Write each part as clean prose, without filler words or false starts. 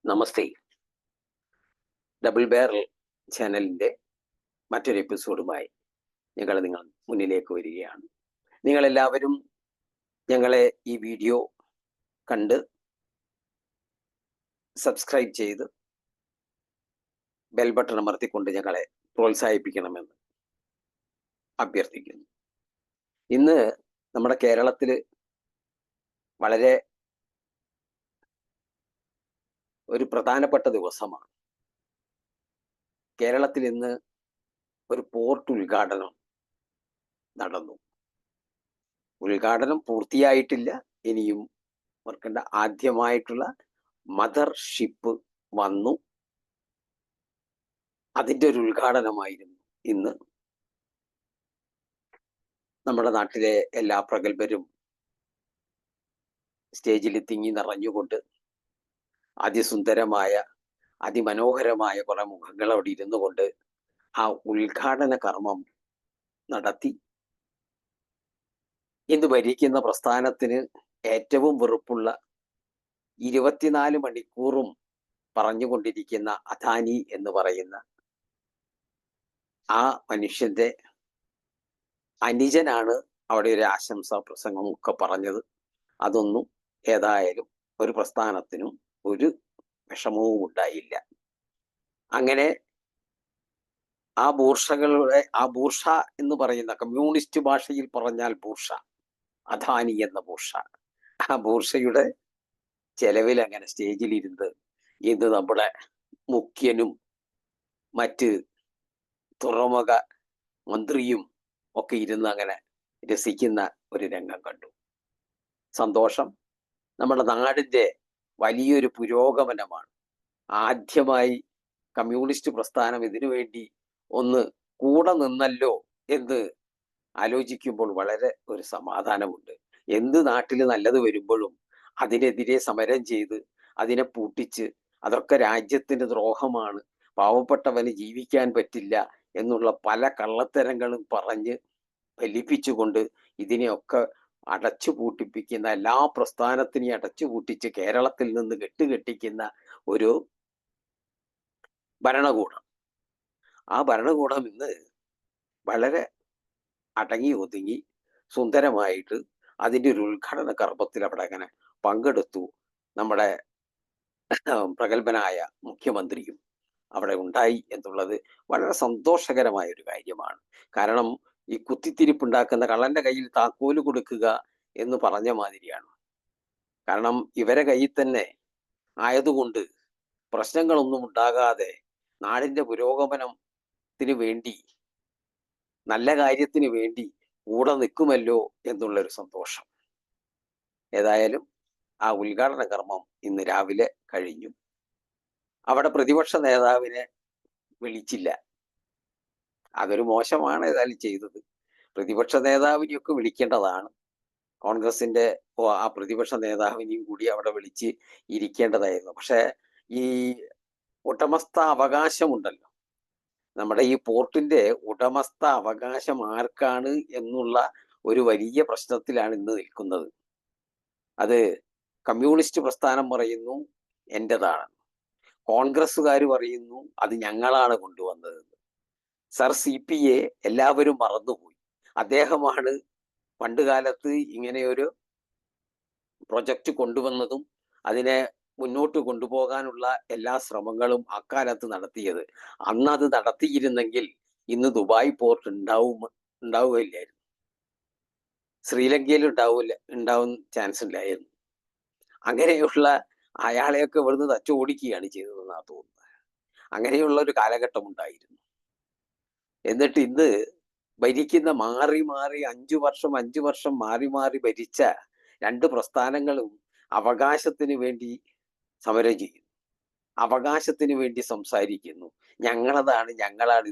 നമസ്തേ. Double barrel ചാനലിൻ്റെ മറ്റൊരു എപ്പിസോഡുമായി നിങ്ങൾ മുന്നിലേക്ക് വരികയാണ്. നിങ്ങളെല്ലാവരും ഞങ്ങളെ ഈ വീഡിയോ കണ്ട് സബ്സ്ക്രൈബ് ചെയ്ത് ബെൽ ബട്ടൺ അമർത്തിക്കൊണ്ട് ഞങ്ങളെ പ്രോത്സാഹിപ്പിക്കണമെന്ന് അഭ്യർത്ഥിക്കുന്നു. ഇന്ന് നമ്മുടെ കേരളത്തിൽ വളരെ ഒരു പ്രധാനപ്പെട്ട ദിവസമാണ്. കേരളത്തിൽ ഇന്ന് ഒരു പോർട്ട് ഉദ്ഘാടനം നടന്നു. ഉദ്ഘാടനം പൂർത്തിയായിട്ടില്ല, ഇനിയും ഓർക്കേണ്ട ആദ്യമായിട്ടുള്ള മദർഷിപ്പ് വന്നു. അതിൻ്റെ ഒരു ഉദ്ഘാടനമായിരുന്നു ഇന്ന്. നമ്മുടെ നാട്ടിലെ എല്ലാ പ്രഗത്ഭരും സ്റ്റേജിൽ തിങ്ങി നിറഞ്ഞുകൊണ്ട് അതിസുന്ദരമായ അതിമനോഹരമായ കുറെ മുഖങ്ങൾ അവിടെ ഇരുന്നു കൊണ്ട് ആ ഉദ്ഘാടന കർമ്മം നടത്തി. ഇന്ന് ഭരിക്കുന്ന പ്രസ്ഥാനത്തിന് ഏറ്റവും വെറുപ്പുള്ള 24 മണിക്കൂറും പറഞ്ഞുകൊണ്ടിരിക്കുന്ന അദാനി എന്ന് പറയുന്ന ആ മനുഷ്യന്റെ അനുജനാണ് അവിടെ ഒരു ആശംസാ പ്രസംഗമൊക്കെ പറഞ്ഞത്. അതൊന്നും ഏതായാലും ഒരു പ്രസ്ഥാനത്തിനും ഒരു വിഷമവും ഉണ്ടായില്ല. അങ്ങനെ ആ ബൂർഷ എന്ന് പറയുന്ന, കമ്മ്യൂണിസ്റ്റ് ഭാഷയിൽ പറഞ്ഞാൽ ബൂർഷ, അദാനി എന്ന ബൂർഷ, ആ ബൂർഷയുടെ ചെലവിൽ അങ്ങനെ സ്റ്റേജിലിരുന്ന് ഇന്ന് നമ്മുടെ മുഖ്യനും മറ്റ് തുറമുഖ മന്ത്രിയും ഒക്കെ ഇരുന്ന് അങ്ങനെ രസിക്കുന്ന ഒരു രംഗം കണ്ടു. സന്തോഷം. നമ്മുടെ നാടിൻ്റെ വലിയൊരു പുരോഗമനമാണ്. ആദ്യമായി കമ്മ്യൂണിസ്റ്റ് പ്രസ്ഥാനം ഇതിനു വേണ്ടി ഒന്ന് കൂടെ നിന്നല്ലോ എന്ന് ആലോചിക്കുമ്പോൾ വളരെ ഒരു സമാധാനമുണ്ട്. എന്ത് നാട്ടിൽ നല്ലത് വരുമ്പോഴും അതിനെതിരെ സമരം ചെയ്ത് അതിനെ പൂട്ടിച്ച് അതൊക്കെ രാജ്യത്തിന് ദ്രോഹമാണ്, പാവപ്പെട്ടവന് ജീവിക്കാൻ പറ്റില്ല എന്നുള്ള പല കള്ളത്തരങ്ങളും പറഞ്ഞ് ഫലിപ്പിച്ചുകൊണ്ട് ഇതിനെയൊക്കെ അടച്ചു പൂട്ടിപ്പിക്കുന്ന, എല്ലാ പ്രസ്ഥാനത്തിനെയും അടച്ചു പൂട്ടിച്ച് കേരളത്തിൽ നിന്ന് കെട്ടുകെട്ടിക്കുന്ന ഒരു ഭരണകൂടം. ആ ഭരണകൂടം ഇന്ന് വളരെ അടങ്ങി ഒതുങ്ങി സുന്ദരമായിട്ട് അതിൻ്റെ ഒരു ഉദ്ഘാടന കർമ്മത്തിൽ അവിടെ അങ്ങനെ പങ്കെടുത്തു. നമ്മുടെ പ്രഗത്ഭനായ മുഖ്യമന്ത്രിയും അവിടെ ഉണ്ടായി എന്നുള്ളത് വളരെ സന്തോഷകരമായ ഒരു കാര്യമാണ്. കാരണം ഈ കുത്തിത്തിരിപ്പുണ്ടാക്കുന്ന കള്ളന്റെ കയ്യിൽ താക്കോല് കൊടുക്കുക എന്ന് പറഞ്ഞ മാതിരിയാണ്. കാരണം ഇവരെ കയ്യിൽ തന്നെ ആയതുകൊണ്ട് പ്രശ്നങ്ങളൊന്നും ഉണ്ടാകാതെ നാടിൻ്റെ പുരോഗമനത്തിന് വേണ്ടി, നല്ല കാര്യത്തിന് വേണ്ടി കൂടെ നിൽക്കുമല്ലോ എന്നുള്ളൊരു സന്തോഷം. ഏതായാലും ആ ഉദ്ഘാടന കർമ്മം ഇന്ന് രാവിലെ കഴിഞ്ഞു. അവിടെ പ്രതിപക്ഷ നേതാവിനെ വിളിച്ചില്ല. അതൊരു മോശമാണ് ഏതായാലും ചെയ്തത്. പ്രതിപക്ഷ നേതാവിനെയൊക്കെ വിളിക്കേണ്ടതാണ്. കോൺഗ്രസിന്റെ ആ പ്രതിപക്ഷ നേതാവിനെയും കൂടി അവിടെ വിളിച്ച് ഇരിക്കേണ്ടതായിരുന്നു. പക്ഷെ ഈ ഉടമസ്ഥ അവകാശമുണ്ടല്ലോ, നമ്മുടെ ഈ പോർട്ടിന്റെ ഉടമസ്ഥ അവകാശം ആർക്കാണ് എന്നുള്ള ഒരു വലിയ പ്രശ്നത്തിലാണ് ഇന്ന് നിൽക്കുന്നത്. അത് കമ്മ്യൂണിസ്റ്റ് പ്രസ്ഥാനം പറയുന്നു എൻ്റെതാണ്, കോൺഗ്രസ്സുകാർ പറയുന്നു അത് ഞങ്ങളാണ് കൊണ്ടുവന്നത്. സർ CPയെ എല്ലാവരും മറന്നുപോയി. അദ്ദേഹമാണ് പണ്ടുകാലത്ത് ഇങ്ങനെയൊരു പ്രൊജക്റ്റ് കൊണ്ടുവന്നതും അതിനെ മുന്നോട്ട് കൊണ്ടുപോകാനുള്ള എല്ലാ ശ്രമങ്ങളും അക്കാലത്ത് നടത്തിയത്. അന്ന് അത് നടത്തിയിരുന്നെങ്കിൽ ഇന്ന് ദുബായ് പോർട്ട് ഉണ്ടാവുകയില്ലായിരുന്നു, ശ്രീലങ്കയിൽ ഉണ്ടാവും ചാൻസ് ഇല്ലായിരുന്നു. അങ്ങനെയുള്ള അയാളെയൊക്കെ ഇവിടുന്ന് തച്ചോടിക്കുകയാണ് ചെയ്തതെന്നാണ് തോന്നുന്നത്. അങ്ങനെയുള്ള ഒരു കാലഘട്ടം ഉണ്ടായിരുന്നു. എന്നിട്ട് ഇന്ന് ഭരിക്കുന്ന മാറി മാറി 5 വർഷം മാറി മാറി ഭരിച്ച രണ്ട് പ്രസ്ഥാനങ്ങളും അവകാശത്തിന് വേണ്ടി സമരം ചെയ്യുന്നു, അവകാശത്തിന് വേണ്ടി സംസാരിക്കുന്നു. ഞങ്ങളാണ്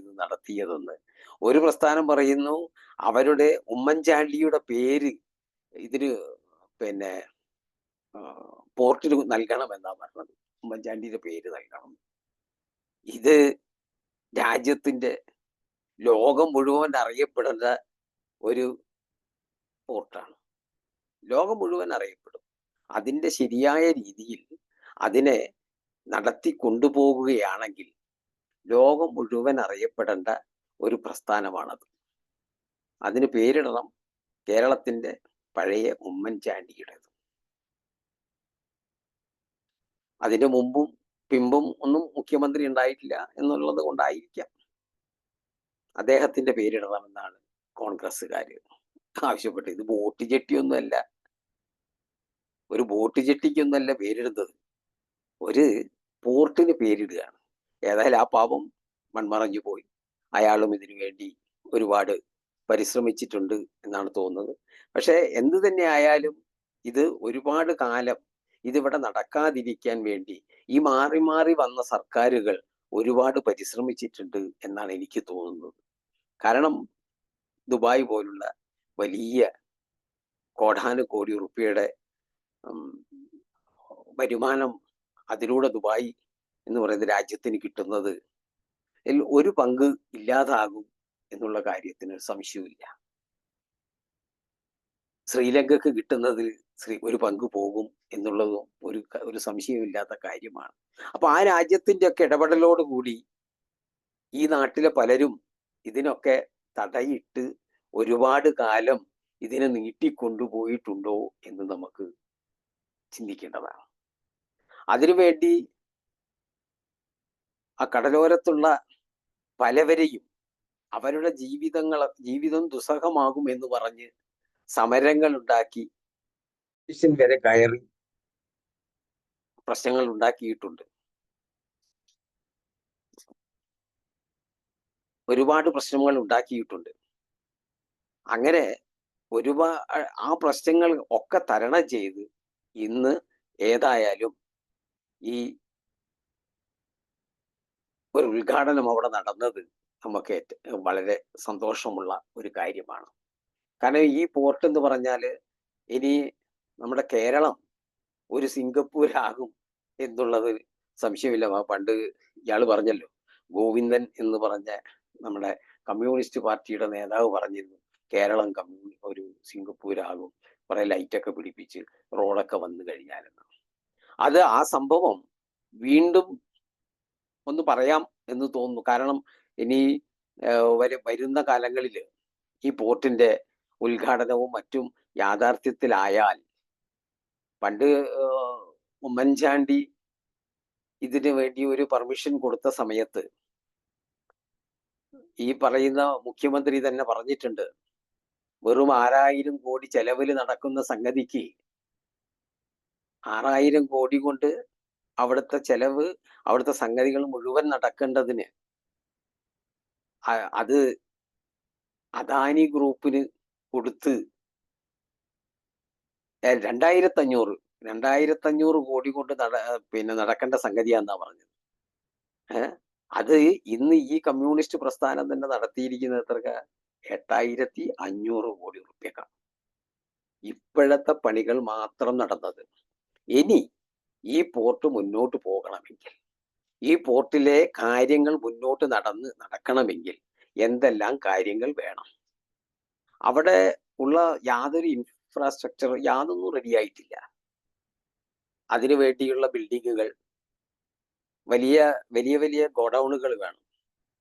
ഇത് നടത്തിയതെന്ന്. ഒരു പ്രസ്ഥാനം പറയുന്നു അവരുടെ ഉമ്മൻചാണ്ടിയുടെ പേര് ഇതിന് പിന്നെ പോർട്ടിന് നൽകണമെന്നാ പറഞ്ഞത്. ഉമ്മൻചാണ്ടിയുടെ പേര് നൽകണം. ഇത് രാജ്യത്തിന്റെ, ലോകം മുഴുവൻ അറിയപ്പെടുന്ന ഒരു പോർട്ടാണ്. ലോകം മുഴുവൻ അറിയപ്പെടും. അതിൻ്റെ ശരിയായ രീതിയിൽ അതിനെ നടത്തി കൊണ്ടുപോകുകയാണെങ്കിൽ ലോകം മുഴുവൻ അറിയപ്പെടേണ്ട ഒരു പ്രസ്ഥാനമാണത്. അതിന് പേരിടണം കേരളത്തിന്റെ പഴയ ഉമ്മൻചാണ്ടിയുടേത്. അതിനു മുമ്പും പിമ്പും ഒന്നും മുഖ്യമന്ത്രി ഉണ്ടായിട്ടില്ല എന്നുള്ളത് കൊണ്ടായിരിക്കാം അദ്ദേഹത്തിന്റെ പേരിടണമെന്നാണ് കോൺഗ്രസ്സുകാര് ആവശ്യപ്പെട്ടത്. ഇത് ബോട്ട് ജെട്ടിയൊന്നുമല്ല, ഒരു ബോട്ട് ജെട്ടിക്കൊന്നുമല്ല പേരിടുന്നത്, ഒരു പോർട്ടിന് പേരിടുകയാണ്. ഏതായാലും ആ പാപം മൺമറഞ്ഞു പോയി. അയാളും ഇതിനു വേണ്ടി ഒരുപാട് പരിശ്രമിച്ചിട്ടുണ്ട് എന്നാണ് തോന്നുന്നത്. പക്ഷെ എന്ത് തന്നെ ആയാലും ഇത് ഒരുപാട് കാലം ഇതിവിടെ നടക്കാതിരിക്കാൻ വേണ്ടി ഈ മാറി മാറി വന്ന സർക്കാരുകൾ ഒരുപാട് പരിശ്രമിച്ചിട്ടുണ്ട് എന്നാണ് എനിക്ക് തോന്നുന്നത്. കാരണം ദുബായ് പോലുള്ള വലിയ കോടാനുകോടി റുപ്യയുടെ വരുമാനം അതിലൂടെ ദുബായ് എന്ന് പറയുന്ന രാജ്യത്തിന് കിട്ടുന്നത് ഒരു പങ്ക് ഇല്ലാതാകും എന്നുള്ള കാര്യത്തിന് സംശയമില്ല. ശ്രീലങ്കക്ക് കിട്ടുന്നതിൽ ഒരു പങ്ക് പോകും എന്നുള്ളതും ഒരു സംശയമില്ലാത്ത കാര്യമാണ്. അപ്പൊ ആ രാജ്യത്തിന്റെ ഒക്കെ ഇടപെടലോടുകൂടി ഈ നാട്ടിലെ പലരും ഇതിനൊക്കെ തടയിട്ട് ഒരുപാട് കാലം ഇതിനെ നീട്ടിക്കൊണ്ടുപോയിട്ടുണ്ടോ എന്ന് നമുക്ക് ചിന്തിക്കേണ്ടതാണ്. അതിനുവേണ്ടി ആ കടലോരത്തുള്ള പലവരെയും അവരുടെ ജീവിതം ദുസ്സഹമാകും എന്ന് പറഞ്ഞ് സമരങ്ങൾ ഉണ്ടാക്കി വരെ കയറി പ്രശ്നങ്ങൾ ഉണ്ടാക്കിയിട്ടുണ്ട്. ഒരുപാട് പ്രശ്നങ്ങൾ ഉണ്ടാക്കിയിട്ടുണ്ട്. അങ്ങനെ ആ പ്രശ്നങ്ങൾ ഒക്കെ തരണം ചെയ്ത് ഇന്ന് ഏതായാലും ഈ ഒരു ഉദ്ഘാടനം അവിടെ നടന്നത് നമുക്ക് വളരെ സന്തോഷമുള്ള ഒരു കാര്യമാണ്. കാരണം ഈ പോർട്ട് എന്ന് പറഞ്ഞാൽ ഇനി നമ്മുടെ കേരളം ഒരു സിംഗപ്പൂരാകും എന്നുള്ളത് സംശയമില്ല. പണ്ട് ഇയാൾ പറഞ്ഞല്ലോ, ഗോവിന്ദൻ എന്ന് പറഞ്ഞ നമ്മുടെ കമ്മ്യൂണിസ്റ്റ് പാർട്ടിയുടെ നേതാവ് പറഞ്ഞിരുന്നു, കേരളം ഒരു സിംഗപ്പൂരാകും, കുറെ ലൈറ്റൊക്കെ പിടിപ്പിച്ച് റോഡൊക്കെ വന്നു കഴിഞ്ഞാലെന്ന്. ആ സംഭവം വീണ്ടും ഒന്ന് പറയാം എന്ന് തോന്നുന്നു. കാരണം ഇനി വരുന്ന കാലങ്ങളിൽ ഈ പോർട്ടിന്റെ ഉദ്ഘാടനവും മറ്റും യാഥാർത്ഥ്യത്തിലായാൽ, പണ്ട് ഉമ്മൻചാണ്ടി ഇതിനു വേണ്ടി ഒരു പെർമിഷൻ കൊടുത്ത സമയത്ത് ഈ പറയുന്ന മുഖ്യമന്ത്രി തന്നെ പറഞ്ഞിട്ടുണ്ട്, വെറും 6000 കോടി ചെലവിൽ നടക്കുന്ന സംഗതിക്ക് 6000 കോടി കൊണ്ട് അവിടുത്തെ ചെലവ്, അവിടുത്തെ സംഗതികൾ മുഴുവൻ നടക്കേണ്ടതിന് അത് അദാനി ഗ്രൂപ്പിന് കൊടുത്ത് 2500 കോടി കൊണ്ട് നടക്കേണ്ട സംഗതിയാന്നാ പറഞ്ഞത്. അത് ഇന്ന് ഈ കമ്മ്യൂണിസ്റ്റ് പ്രസ്ഥാനം തന്നെ നടത്തിയിരിക്കുന്നത് എത്ര? 8500 കോടി റുപ്യക്കാണ് ഇപ്പോഴത്തെ പണികൾ മാത്രം നടന്നത്. ഇനി ഈ പോർട്ട് മുന്നോട്ട് പോകണമെങ്കിൽ, ഈ പോർട്ടിലെ കാര്യങ്ങൾ മുന്നോട്ട് നടക്കണമെങ്കിൽ എന്തെല്ലാം കാര്യങ്ങൾ വേണം? അവിടെ ഉള്ള യാതൊരു ഇൻഫ്രാസ്ട്രക്ചർ യാതൊന്നും റെഡിയായിട്ടില്ല. അതിനു വേണ്ടിയുള്ള ബിൽഡിങ്ങുകൾ, വലിയ വലിയ വലിയ ഗോഡൌണുകൾ വേണം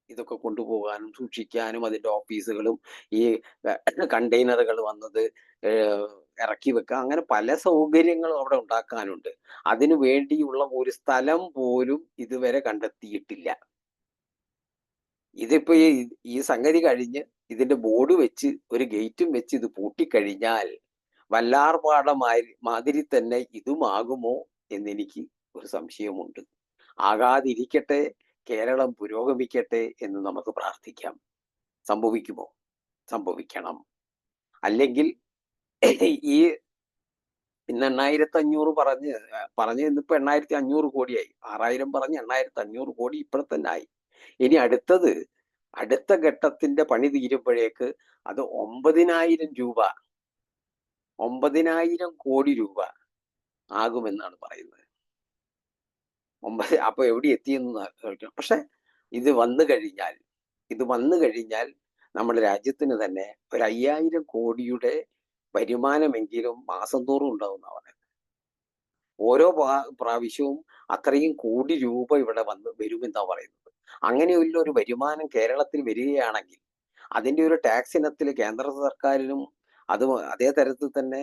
ഇതൊക്കെ കൊണ്ടുപോകാനും സൂക്ഷിക്കാനും. അതിന്റെ ഓഫീസുകളും ഈ കണ്ടെയ്നറുകൾ വന്നത് ഇറക്കി വെക്കുക, അങ്ങനെ പല സൗകര്യങ്ങളും അവിടെ ഉണ്ടാക്കാനുണ്ട്. അതിനു വേണ്ടിയുള്ള ഒരു സ്ഥലം പോലും ഇതുവരെ കണ്ടെത്തിയിട്ടില്ല. ഇതിപ്പോ ഈ സംഗതി കഴിഞ്ഞ് ഇതിന്റെ ബോർഡ് വെച്ച് ഒരു ഗേറ്റും വെച്ച് ഇത് പൂട്ടിക്കഴിഞ്ഞാൽ മാതിരി തന്നെ ഇതുമാകുമോ എന്നെനിക്ക് ഒരു സംശയമുണ്ട്. ആകാതിരിക്കട്ടെ, കേരളം പുരോഗമിക്കട്ടെ എന്ന് നമുക്ക് പ്രാർത്ഥിക്കാം. സംഭവിക്കുമോ? സംഭവിക്കണം. അല്ലെങ്കിൽ ഈ ഇന്ന് 8500 പറഞ്ഞ് ഇന്നിപ്പോ 8500 കോടിയായി. 6000 പറഞ്ഞ് 8500 കോടി ഇപ്പോഴത്തന്നെ ആയി. ഇനി അടുത്ത ഘട്ടത്തിന്റെ പണി തീരുമ്പോഴേക്ക് അത് 9000 കോടി രൂപ ആകുമെന്നാണ് പറയുന്നത്. അപ്പൊ എവിടെ എത്തിയെന്ന് ചോദിക്കണം. പക്ഷെ ഇത് വന്നു കഴിഞ്ഞാൽ നമ്മുടെ രാജ്യത്തിന് തന്നെ ഒരു 5000 കോടിയുടെ വരുമാനമെങ്കിലും മാസം തോറും ഉണ്ടാവുന്ന പറയുന്നത്. ഓരോ പ്രാവശ്യവും അത്രയും കോടി രൂപ ഇവിടെ വരുമെന്നാ പറയുന്നത്. അങ്ങനെയുള്ള ഒരു വരുമാനം കേരളത്തിൽ വരികയാണെങ്കിൽ അതിന്റെ ഒരു ടാക്സ് ഇനത്തിൽ കേന്ദ്ര സർക്കാരിനും അത് അതേ തരത്തിൽ തന്നെ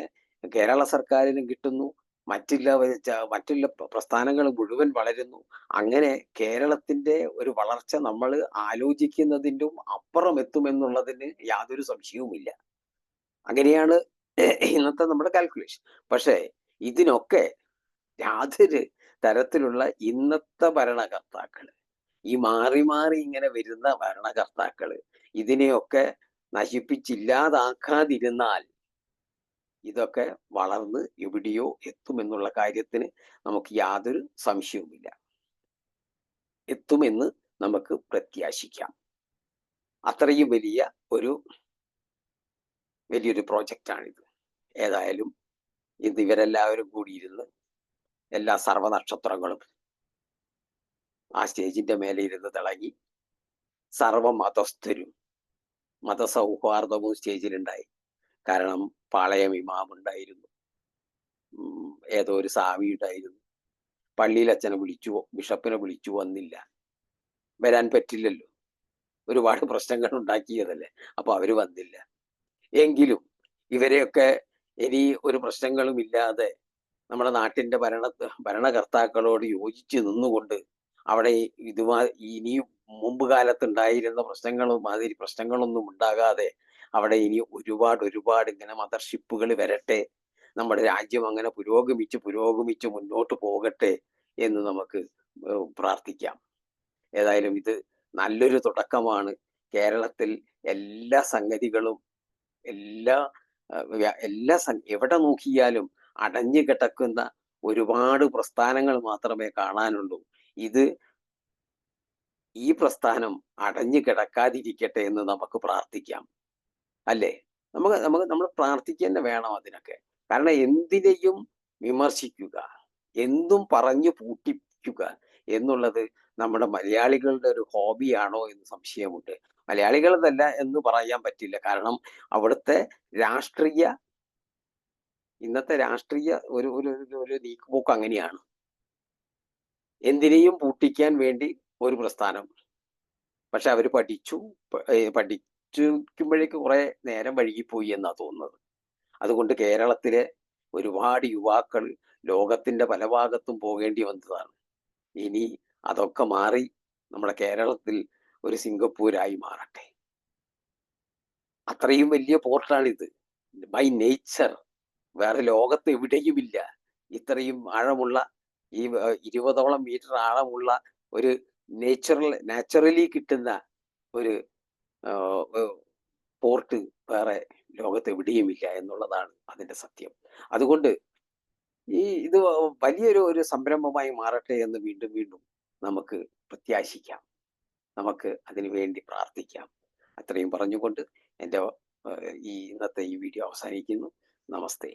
കേരള സർക്കാരിനും കിട്ടുന്നു. മറ്റുള്ള പ്രസ്ഥാനങ്ങൾ മുഴുവൻ വളരുന്നു. അങ്ങനെ കേരളത്തിന്റെ ഒരു വളർച്ച നമ്മൾ ആലോചിക്കുന്നതിൻ്റെ അപ്പുറം എത്തുമെന്നുള്ളതിന് യാതൊരു സംശയവുമില്ല. അങ്ങനെയാണ് ഇന്നത്തെ നമ്മുടെ കാൽക്കുലേഷൻ. പക്ഷേ ഇതിനൊക്കെ യാതൊരു തരത്തിലുള്ള ഇന്നത്തെ ഭരണകർത്താക്കള്, ഈ മാറി മാറി ഇങ്ങനെ വരുന്ന ഭരണകർത്താക്കള് ഇതിനെയൊക്കെ നശിപ്പിച്ചില്ലാതാക്കാതിരുന്നാൽ ഇതൊക്കെ വളർന്ന് എവിടെയോ എത്തുമെന്നുള്ള കാര്യത്തിന് നമുക്ക് യാതൊരു സംശയവുമില്ല. എത്തുമെന്ന് നമുക്ക് പ്രത്യാശിക്കാം. അത്രയും വലിയൊരു പ്രോജക്റ്റാണിത്. ഏതായാലും ഇന്ന് ഇവരെല്ലാവരും കൂടിയിരുന്ന് എല്ലാ സർവ്വനക്ഷത്രങ്ങളും ആ സ്റ്റേജിന്റെ മേലെ ഇരുന്ന് തിളങ്ങി. സർവ മതസ്ഥരും മതസൗഹാർദ്ദവും സ്റ്റേജിലുണ്ടായി. കാരണം പാളയം ഇമാം ഉണ്ടായിരുന്നു, ഏതോ ഒരു സ്വാമി ഉണ്ടായിരുന്നു. പള്ളിയിൽ അച്ഛനെ വിളിച്ചു, ബിഷപ്പിനെ വിളിച്ചു, വന്നില്ല. വരാൻ പറ്റില്ലല്ലോ, ഒരുപാട് പ്രശ്നങ്ങൾ ഉണ്ടാക്കിയതല്ലേ. അപ്പൊ അവര് വന്നില്ല. എങ്കിലും ഇവരെയൊക്കെ ഇനി ഒരു പ്രശ്നങ്ങളും ഇല്ലാതെ നമ്മുടെ നാട്ടിന്റെ ഭരണകർത്താക്കളോട് യോജിച്ച് നിന്നുകൊണ്ട് അവിടെ ഇനിയും മുമ്പ് കാലത്തുണ്ടായിരുന്ന മാതിരി പ്രശ്നങ്ങളൊന്നും ഉണ്ടാകാതെ അവിടെ ഇനി ഒരുപാട് ഇങ്ങനെ മദർഷിപ്പുകൾ വരട്ടെ, നമ്മുടെ രാജ്യം അങ്ങനെ പുരോഗമിച്ച് മുന്നോട്ട് പോകട്ടെ എന്ന് നമുക്ക് പ്രാർത്ഥിക്കാം. ഏതായാലും ഇത് നല്ലൊരു തുടക്കമാണ്. കേരളത്തിൽ എല്ലാ സംഗതികളും എല്ലാ എവിടെ നോക്കിയാലും അടഞ്ഞു കിടക്കുന്ന ഒരുപാട് പ്രസ്ഥാനങ്ങൾ മാത്രമേ കാണാനുള്ളൂ. ഈ പ്രസ്ഥാനം അടഞ്ഞു കിടക്കാതിരിക്കട്ടെ എന്ന് നമുക്ക് പ്രാർത്ഥിക്കാം, അല്ലേ? നമ്മൾ പ്രാർത്ഥിക്കുക തന്നെ വേണം അതിനൊക്കെ. കാരണം എന്തിനേയും വിമർശിക്കുക, എന്തും പറഞ്ഞു പൂട്ടിക്കുക എന്നുള്ളത് നമ്മുടെ മലയാളികളുടെ ഒരു ഹോബിയാണോ എന്ന് സംശയമുണ്ട്. മലയാളികളതല്ല എന്ന് പറയാൻ പറ്റില്ല. കാരണം അവിടുത്തെ ഇന്നത്തെ രാഷ്ട്രീയ ഒരു നീക്കുപോക്ക് അങ്ങനെയാണ്. എന്തിനേയും പൂട്ടിക്കാൻ വേണ്ടി ഒരു പ്രസ്ഥാനം. പക്ഷെ അവര് പഠിച്ചിരിക്കുമ്പോഴേക്ക് കുറെ നേരം വഴുകിപ്പോയി എന്നാ തോന്നുന്നത്. അതുകൊണ്ട് കേരളത്തിലെ ഒരുപാട് യുവാക്കൾ ലോകത്തിന്റെ പല ഭാഗത്തും പോകേണ്ടി വന്നതാണ്. ഇനി അതൊക്കെ മാറി നമ്മുടെ കേരളത്തിൽ ഒരു സിംഗപ്പൂരായി മാറട്ടെ. അത്രയും വലിയ പോർട്ടാണിത്. ബൈ നേച്ചർ വേറെ ലോകത്ത് എവിടെയുമില്ല ഇത്രയും ആഴമുള്ള, ഈ 20ഓളം മീറ്റർ ആഴമുള്ള ഒരു നാച്ചുറലി കിട്ടുന്ന ഒരു പോർട്ട് വേറെ ലോകത്ത് എവിടെയുമില്ല എന്നുള്ളതാണ് അതിന്റെ സത്യം. അതുകൊണ്ട് ഇത് വലിയൊരു സംരംഭമായി മാറട്ടെ എന്ന് വീണ്ടും നമുക്ക് പ്രത്യാശിക്കാം. നമുക്ക് അതിനു വേണ്ടി പ്രാർത്ഥിക്കാം. അത്രയും പറഞ്ഞുകൊണ്ട് എൻ്റെ ഇന്നത്തെ ഈ വീഡിയോ അവസാനിക്കുന്നു. നമസ്തേ.